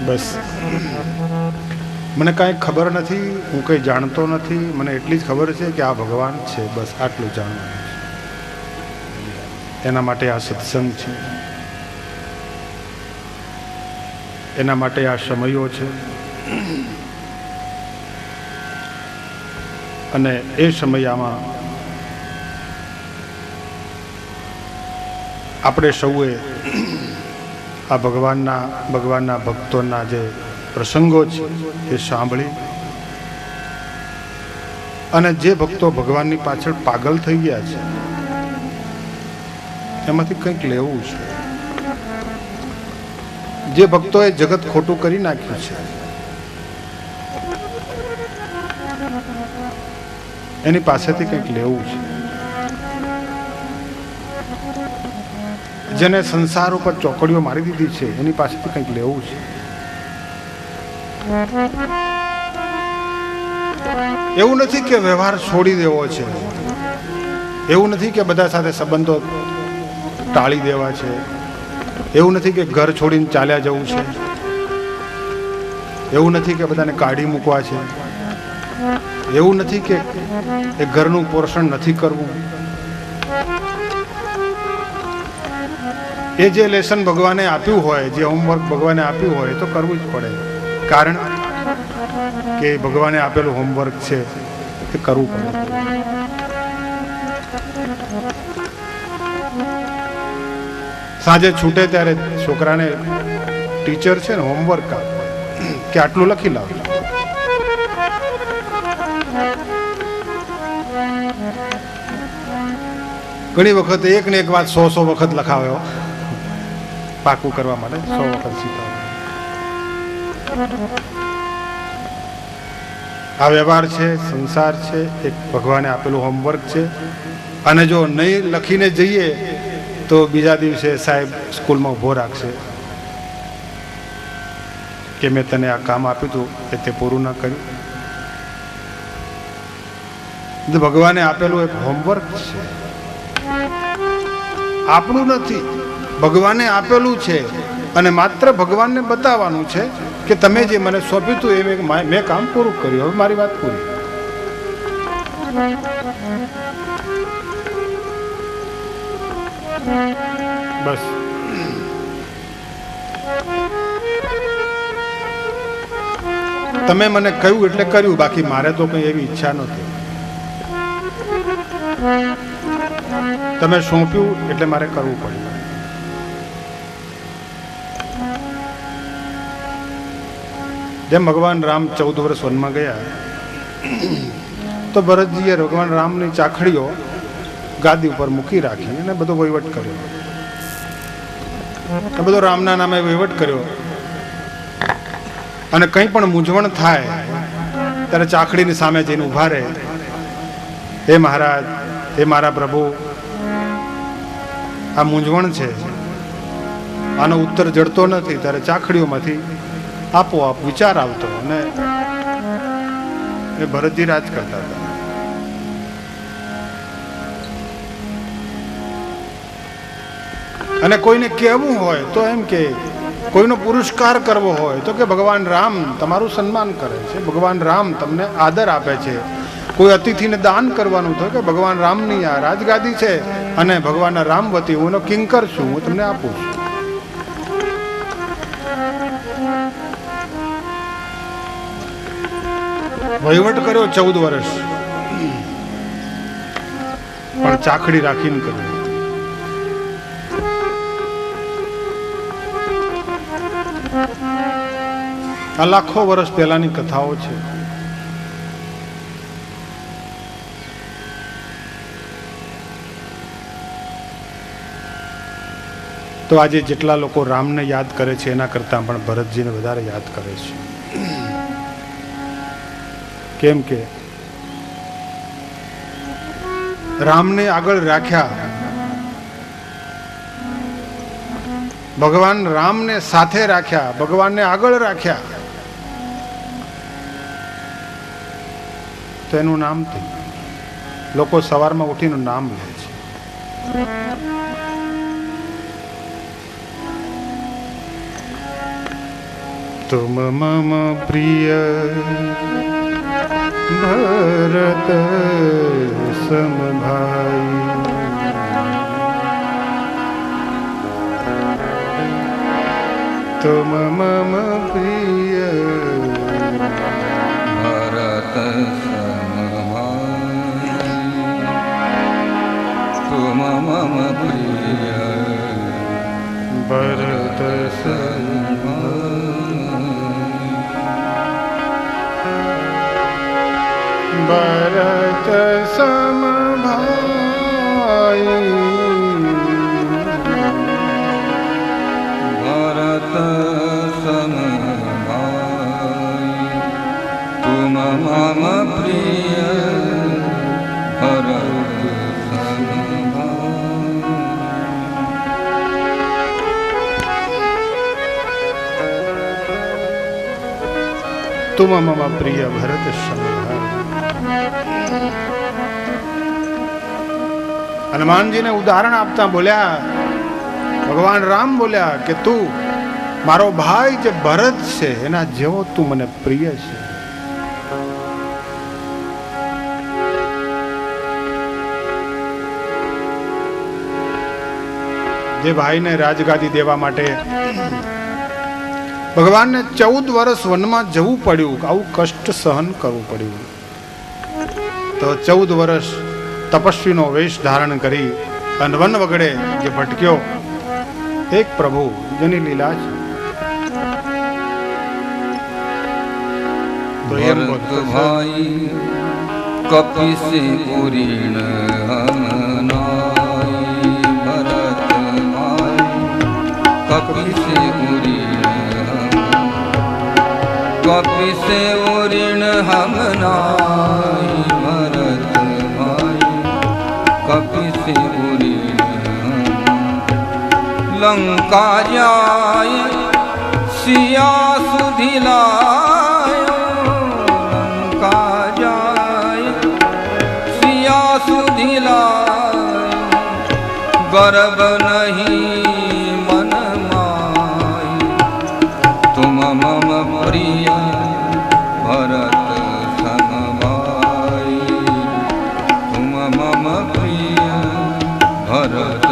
બસ મને કાંઈ ખબર નથી, હું કંઈ જાણતો નથી, મને એટલી જ ખબર છે કે આ ભગવાન છે, બસ આટલું જાણવાનું છે. એના માટે આ સત્સંગ છે, એના માટે આ સમયો છે. અને એ સમયમાં આપણે સૌએ આ ભગવાનના ભક્તોના જે પ્રસંગો છે એ સાંભળી અને જે ભક્તો ભગવાનની પાછળ પાગલ થઈ ગયા છે એમાંથી કંઈક લેવું છે. જે ભક્તોએ જગત ખોટું કરી નાખ્યું છે એની પાસેથી કંઈક લેવું છે. જેને સંસાર ઉપર ચોકડીઓ મારી દીધી છે એની પાસેથી કંઈક લેવું છે. એવું નથી કે વ્યવહાર છોડી દેવો છે, એવું નથી કે બધા સાથે સંબંધો ટાળી દેવા છે, એવું નથી કે ઘર છોડીને ચાલ્યા જવું છે, એવું નથી કે બધાને કાઢી મૂકવા છે, એવું નથી કે એ ઘરનું પોષણ નથી કરવું. એ જે લેસન ભગવાને આપ્યું હોય, જે હોમવર્ક ભગવાને આપ્યું હોય તો કરવું જ પડે. કારણ કે ભગવાને આપેલું હોમવર્ક છે એ કરવું પડે. સાંજે છૂટે ત્યારે છોકરાને ટીચર છે ને હોમવર્ક આપે કે આટલું લખી લાવ. ઘણી વખત એક ને એક વાત 100 વખત લખાવ્યો, પાકું કરવા માટે 100 વખત શીખવા. આ વ્યવહાર છે, સંસાર છે, એક ભગવાને આપેલું હોમવર્ક છે. અને જો નહીં લખીને જઈએ તો બીજા દિવસે સાહેબ સ્કૂલમાં ઊભો રાખશે કે મેં તને આ કામ આપ્યું હતું કે તે પૂરું ન કર્યું. ભગવાને આપેલું એક હોમવર્ક છે, આપણું નથી, ભગવાને આપેલું છે. અને માત્ર ભગવાનને બતાવવાનું છે કે તમે જે મને સોંપ્યું હતું એ મેં કામ પૂરું કર્યું, હવે મારી વાત પૂરી. બસ તમે મને કહ્યું એટલે કર્યું, બાકી મારે તો કઈ એવી ઈચ્છા નથી. તમે સોંપ્યું એટલે મારે કરવું પડ્યું. જેમ ભગવાન રામ 14 વર્ષ વનમાં ગયા તો ભરતજીએ ભગવાન રામની ચાખડીઓ ગાદી ઉપર મૂકી રાખી અને બધો વહીવટ કર્યો, બધો રામના નામે વહીવટ કર્યો. અને કંઈ પણ મૂંઝવણ થાય ત્યારે ચાખડીની સામે જઈને ઊભા રહે, હે મહારાજ, હે મારા પ્રભુ, આ મૂંઝવણ છે, આનો ઉત્તર જડતો નથી. ત્યારે ચાખડીઓમાંથી આપોઆપ વિચાર આવતો અને એ ભરતજી રાજ કરતા હતા. અને કોઈને કહેવું હોય તો એમ કે, કોઈનો પુરસ્કાર કરવો હોય તો કે ભગવાન રામ તમારું સન્માન કરે છે, ભગવાન રામ તમને આદર આપે છે. કોઈ અતિથિને દાન કરવાનું તો કે ભગવાન રામની આ રાજગાદી છે અને ભગવાનના રામ વતી હું એનો કિંકર છું, હું તમને આપું છું. વહીવટ કર્યો 14 વર્ષ, પણ ચાખડી રાખીને કર્યો. આ લાખો વર્ષ પહેલાની કથાઓ છે. તો આજે જેટલા લોકો રામને યાદ કરે છે એના કરતાં પણ ભરતજીને વધારે યાદ કરે છે. કેમ કે રામને આગળ રાખ્યા, ભગવાન રામને સાથે રાખ્યા, ભગવાનને આગળ રાખ્યા, તો એનું નામ થયું. લોકો સવારમાં ઉઠીને નામ લે છે. तुम मम प्रिय भरत सम भाई। तुम मम प्रिय भरत सम भाई। तुम मम प्रिय भरत सम भरत सम भाई। भरत सम भाई। तुम मम प्रिय भरत सम भाई। तुम मम प्रिय भरत सम भाई। હનુમાનજી ને ઉદાહરણ આપતા બોલ્યા, ભગવાન રામ બોલ્યા કે તું મારો ભાઈ જે ભરત છે એના જેવો તું મને પ્રિય છે. જે ભાઈને રાજગાદી દેવા માટે ભગવાનને 14 વર્ષ વનમાં જવું પડ્યું, આવું કષ્ટ સહન કરવું પડ્યું, તો 14 વર્ષ તપસ્વીનો વેશ ધારણ કરી અને વન વગડે જે ભટક્યો, એક પ્રભુ જેની લીલા છે. તો એમ ભરત ભાઈ કપિસે ઉરીણ હમનાઈ. ભરત ભાઈ કપિસે ઉરીણ કપિસે ઉરીણ હમનાઈ. ભરત ભાઈ કપિસે ઉરીણ લંકા જાય સિયા સુધી લાયો. લંકા જાય સિયા સુધી લાયો. ગર્વ નહીં મન માય. તુમ મમ પ્રિય ભરત સમ ભાઈ. તુમ મમ પ્રિય ભરત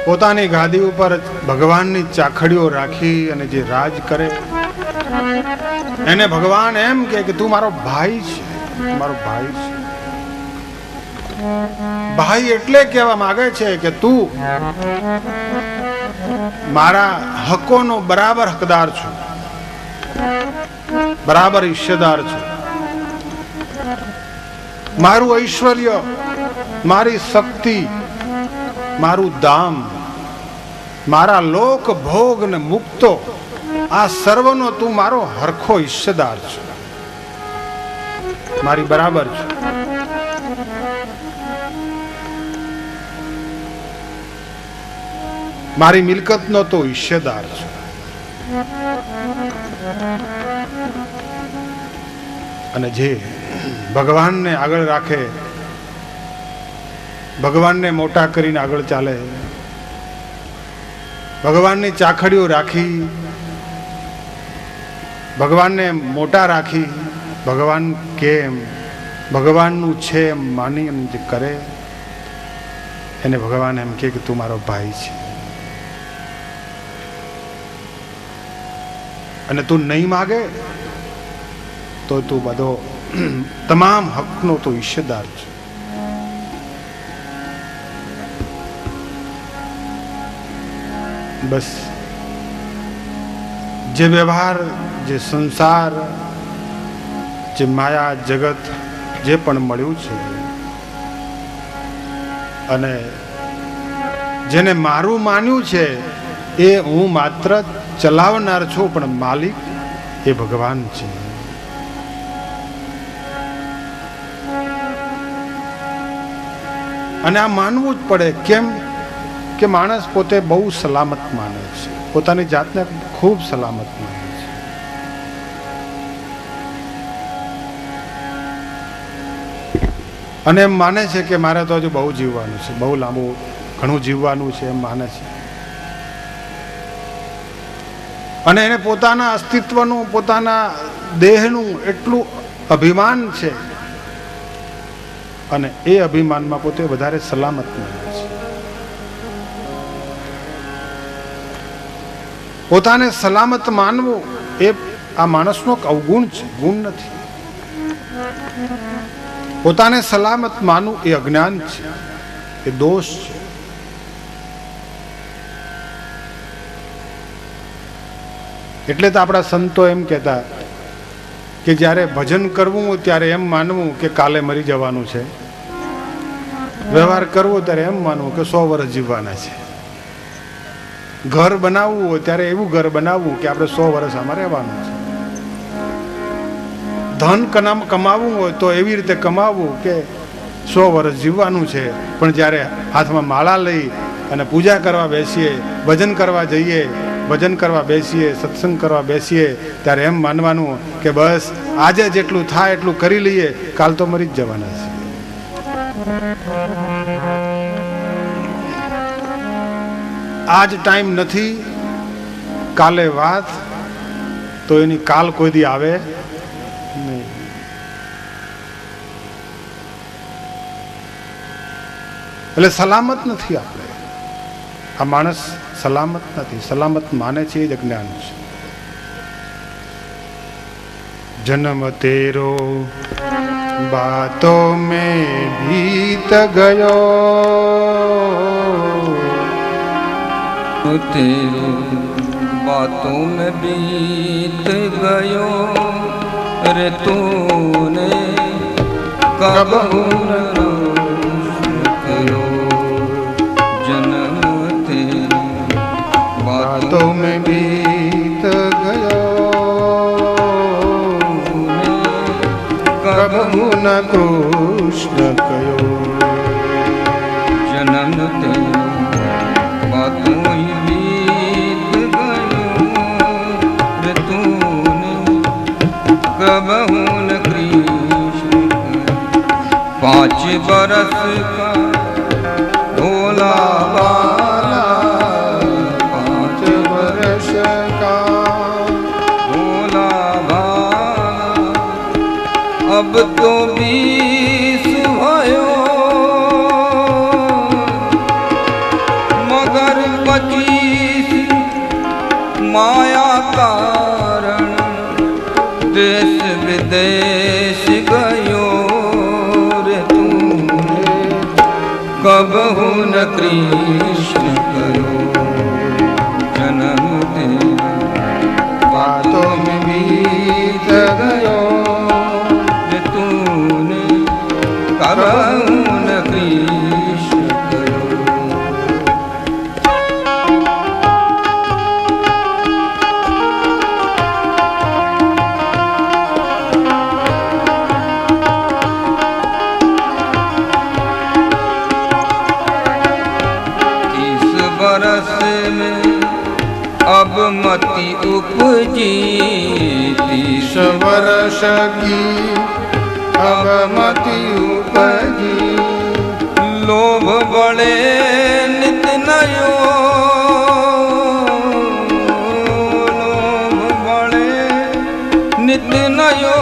પોતાની ગાદી ઉપર ભગવાનની ચાખડીઓ રાખી અને જે રાજ કરે એને ભગવાન એમ કે તું મારો ભાઈ છે, મારો ભાઈ છે. ભાઈ એટલે કહેવા માંગે છે કે તું મારા હકોનો બરાબર હકદાર છું, બરાબર હિસ્સેદાર છું. મારું ઐશ્વર્ય, મારી શક્તિ, મારું ધામ, મારા લોક ભોગ ને મુક્તો, આ સર્વનો તું મારો હરખો હિસ્સેદાર છે, મારી બરાબર છે. મારી મિલકતનો તો હિસ્સેદાર છે. અને જે ભગવાનને આગળ રાખે, ભગવાનને મોટા કરીને આગળ ચાલે, ભગવાનની ચાખડીઓ રાખી, ભગવાનને મોટા રાખી, ભગવાન કેમ ભગવાનનું છે એમ માની જે કરે એને ભગવાન એમ કે તું મારો ભાઈ છે. અને તું નહીં માગે તો તું બધો તમામ હકનો તો હિસ્સેદાર છે. બસ જે વ્યવહાર, જે સંસાર, જે માયા જગત જે પણ મળ્યું છે અને જેને મારું માન્યું છે એ હું માત્ર ચલાવનાર છું, પણ માલિક એ ભગવાન છે. અને આ માનવું જ પડે. કેમ કે માણસ પોતે બહુ સલામત માને છે, પોતાની જાતને ખૂબ સલામત માને છે. અને એમ માને છે કે મારે તો હજુ બહુ જીવવાનું છે, બહુ લાંબુ ઘણું જીવવાનું છે, એમ માને છે. અને એને પોતાના અસ્તિત્વનું, પોતાના દેહનું એટલું અભિમાન છે અને એ અભિમાનમાં પોતે વધારે સલામત માને છે. પોતાને સલામત માનવું એ આ માણસનો અવગુણ છે, ગુણ નથી. પોતાને સલામત માનવું એ અજ્ઞાન છે, એ દોષ છે. એટલે તો આપણા સંતો એમ કહેતા કે જ્યારે ભજન કરવું ત્યારે એમ માનવું કે કાલે મરી જવાનું છે, વ્યવહાર કરવો ત્યારે એમ માનવું કે 100 વર્ષ જીવવાના છે, ઘર બનાવવું હોય ત્યારે એવું ઘર બનાવવું કે આપણે 100 વર્ષ આમાં રહેવાનું છે, ધન કમાવવું હોય તો એવી રીતે કમાવવું કે 100 વર્ષ જીવવાનું છે. પણ જ્યારે હાથમાં માળા લઈ અને પૂજા કરવા બેસીએ, ભજન કરવા જઈએ, ભજન કરવા બેસીએ, સત્સંગ કરવા બેસીએ ત્યારે એમ માનવાનું કે બસ આજે જેટલું થાય એટલું કરી લઈએ, કાલ તો મરી જ જવાના છે. આજ ટાઈમ નથી, કાલે વાત, તો એની કાલ કોઈ દી આવે નહીં. એટલે સલામત નથી આપણે. આ માણસ સલામત નથી. સલામત માને છે એ જ અજ્ઞાન છે. જન્મ તેરો બાતો મેં બીત ગયો, तेरो बातों में बीत गयो रे तूने कब करो जन्म तेरो बातों में बीत गयो कब न कृष्ण कयो. जन्म तेरो बातों ही बीत गयो रे तूने कब न कृष्ण. 5 बरस का भोला बाला, 5 वर्ष का भोला बाला, अब तो 20 भयो मगर 25 माया कारण देश विदेश गयो रे तूने कब न कृष्ण करो. जन्म तेरा बातों में बीत गयो रे तूने कब न कृष्ण करो. बरस में अब मति उपजी, 30 वर्ष की अब मति उपजी, लोभ बड़े नित नयो, लोभ बड़े नित नयो,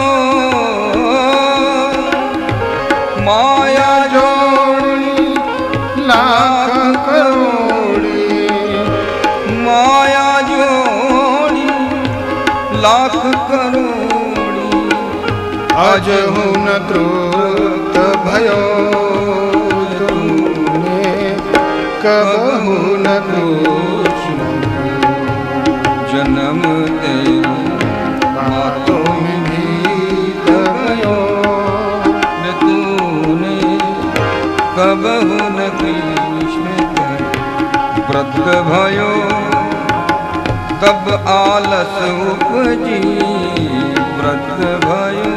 माया जोड़ी लाख करोड़ी, माया जोड़ी लाख करोड़ी, अज हूँ न तृप्त भयो तूने कबहु न कृष्ण जन्म तेरो बातों में बीत गयो न तूने कबहु न कृष्ण व्रत भयो तब आलस उपजी व्रत भयो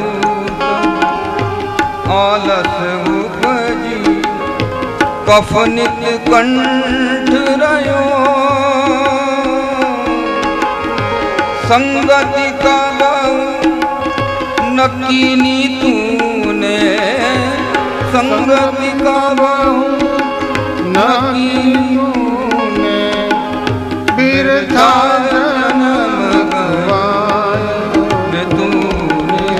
आलस उपजी कफ नित कंठ रयो संगति का नकीनी तूने संगति का नकीने बिरथा जन्म गवाया तूने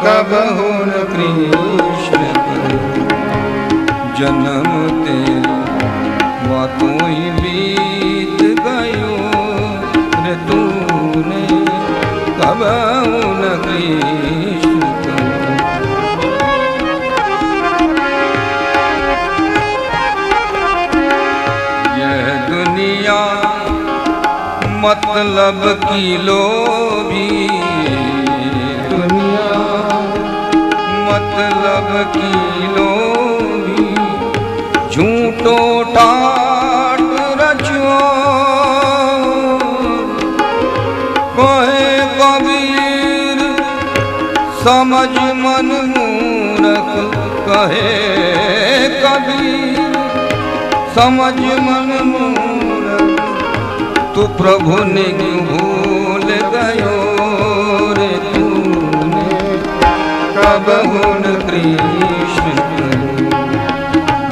कबहु न कृष्ण जन्म तेरा बातों ही बीत गयो रे तूने कबहु न कृष्ण यह दुनिया मतलब की लोभी दुनिया मतलब की लोभी झूठो ठाट रचो कहे कबीर समझ मन मूरख कहे कबीर समझ मन मूरख तू प्रभु ने क्यों भूल गयो रे तूने कबहु न कृष्ण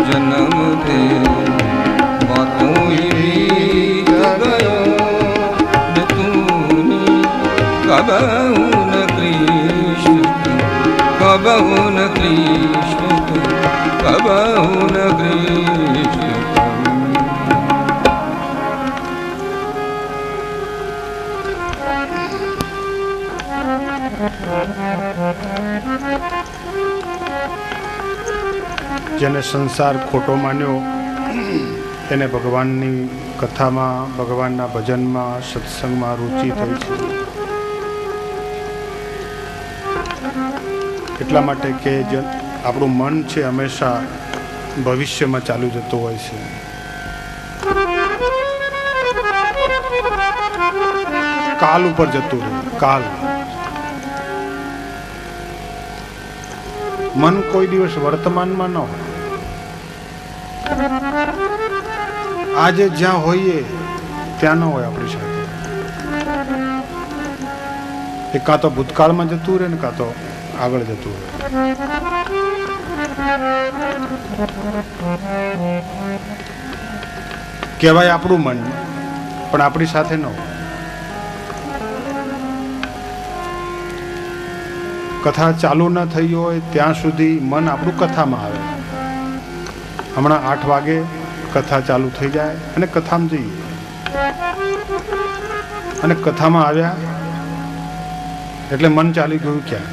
जन्म तेरे बातों ही बीत गयो रे तूने कबहु न कृष्ण कबहु न कृष्ण कबहु न कृष्ण જેને સંસાર ખોટો માન્યો એને ભગવાનની કથામાં ભગવાનના ભજનમાં સત્સંગમાં રુચિ થઈ છે એટલા માટે કે આપણું મન છે હંમેશા ભવિષ્યમાં ચાલુ જતું હોય છે કાલ ઉપર જતું રહે કાલ મન કોઈ દિવસ વર્તમાનમાં ન હોય આજે જ્યાં હોઈએ ત્યાં ન હોય આપણી સાથે એ કાં તો ભૂતકાળમાં જતું રહે ને કાં તો આગળ જતું રહે કહેવાય આપણું મન પણ આપણી સાથે ન હોય કથા ચાલુ ન થઈ હોય ત્યાં સુધી મન આપણું કથામાં આવે હમણાં 8 વાગે કથા ચાલુ થઈ જાય અને કથામાં જઈએ અને કથામાં આવ્યા એટલે મન ચાલી ગયું ક્યાં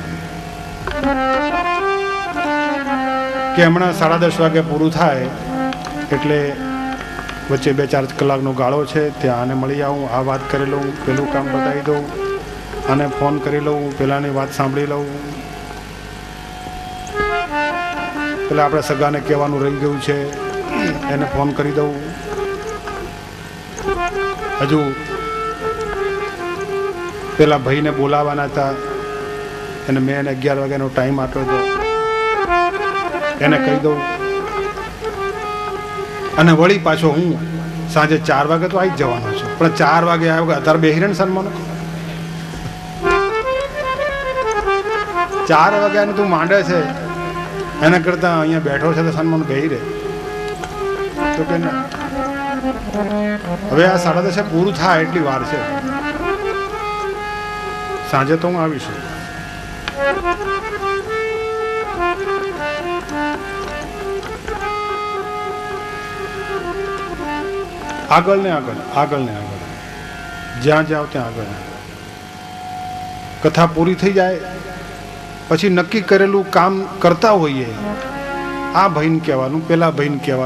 કે હમણાં 10:30 વાગે પૂરું થાય એટલે વચ્ચે 2-4 કલાકનો ગાળો છે ત્યાં આને મળી આવું આ વાત કરી લઉં પેલું કામ બતાવી દઉં આને ફોન કરી લઉં પેલાની વાત સાંભળી લઉં પેલા આપણે સગાને કહેવાનું રહી ગયું છે એને ફોન કરી દઉં હજુ પેલા ભાઈને બોલાવવાના હતા એને મેં એને 11 વાગ્યાનો ટાઈમ આપ્યો હતો એને કહી દઉં અને વળી પાછો હું સાંજે 4 વાગે તો આવી જ જવાનો છું પણ 4 વાગે આવ્યો કે અત્યારે બેહીને સન્માન 4 વાગ્યાને તું માંડે છે એના કરતાં અહીંયા બેઠો છે તો સન્માન બેહી રહે તો કે ના હવે આ 10:30 પૂરું થાય એટલી વાર છે સાંજે તો હું આવીશું આગળ ને આગળ જ્યાં જાઓ ત્યાં આગળ કથા પૂરી થઈ જાય પછી નક્કી કરેલું કામ કરતા હોઈએ આ ભાઈને કહેવાનું પેલા ભાઈને કહેવાનું